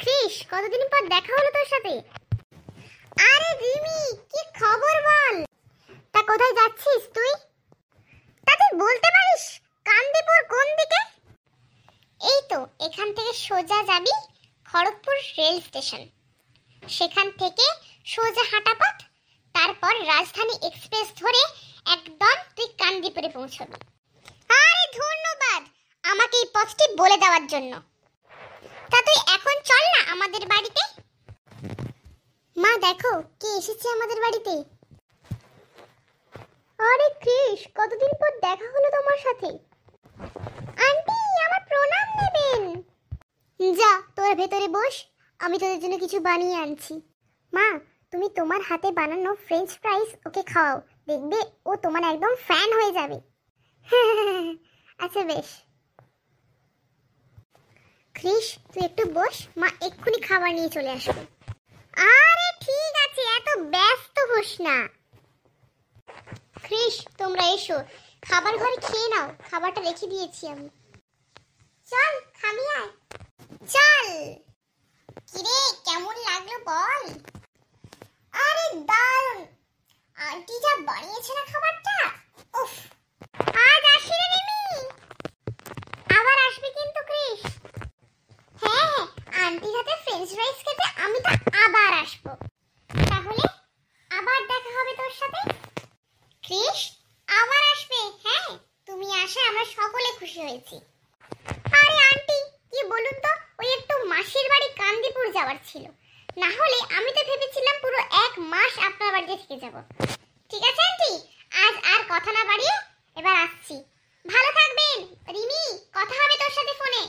Chris, কতদিন পর দেখা হলো তোর সাথে। আরে রিমি, কি খবর বল? তা কোথায় যাচ্ছিস তুই? তা তুই বলতে পারিস কান্দিপুর কোন দিকে? এই তো এখান থেকে সোজা যাবি খড়গপুর রেল স্টেশন, সেখান থেকে সোজা হাঁটা পথ, তারপর রাজধানী এক্সপ্রেস ধরে একদম তুই কান্দিপুরে পৌঁছবি। আরে ধন্যবাদ আমাকে এই পথটি বলে দেওয়ার জন্য। তা তুই এখন চল না আমাদের বাড়িতে। মা দেখো কে এসেছে আমাদের বাড়িতে। আরে ক্রিস, কতদিন পর দেখা হলো তোমার সাথে। আন্টি আমার প্রণাম নেবেন। যা তোরা ভেতরে বস, আমি তোদের জন্য কিছু বানিয়ে আনছি। মা তুমি তোমার হাতে বানানো ফ্রেঞ্চ ফ্রাইস ওকে খাওয়াও, দেখবে ও তোমার একদম ফ্যান হয়ে যাবে। আচ্ছা বেশ। ক্রিস তুই একটু বস, মা এক্ষুনি খাবার নিয়ে চলে আসবে। আরে ঠিক আছে, এত ব্যস্ত হোস না। ক্রিস তোমরা এসো, খাবার ঘরে খেয়ে নাও, খাবারটা রেখে দিয়েছি আমি। চল খাবি আয়। চল। কিরে কেমন লাগলো বল? আরে দারুণ, আন্টি যা বানিয়েছে না খাবারটা, উফ। আজ আসি রে রিমি। আবার আসবি কিন্তু ক্রিস। হ্যাঁ হ্যাঁ, আন্টির হাতে ফ্রেঞ্চ ফ্রাইস খেতে আমি তো আবার আসবো। তাহলে আবার দেখা হবে তোর সাথে। ক্রিস আবার আসবে। হ্যাঁ তুমি আসে আমরা সকলে খুশি হয়েছি। আরে আন্টি কি বলুন তো, ওই একটু মাসির বাড়ি কান্দিপুর যাওয়ার ছিল, না হলে আমি তো ভেবেছিলাম পুরো 1 মাস আপনার বাড়িতে থেকে যাব। ঠিক আছে আন্টি, আজ আর কথা না বাড়িয়ে এবার আসছি। ভালো থাকবেন রিমি, কথা হবে তোর সাথে ফোনে।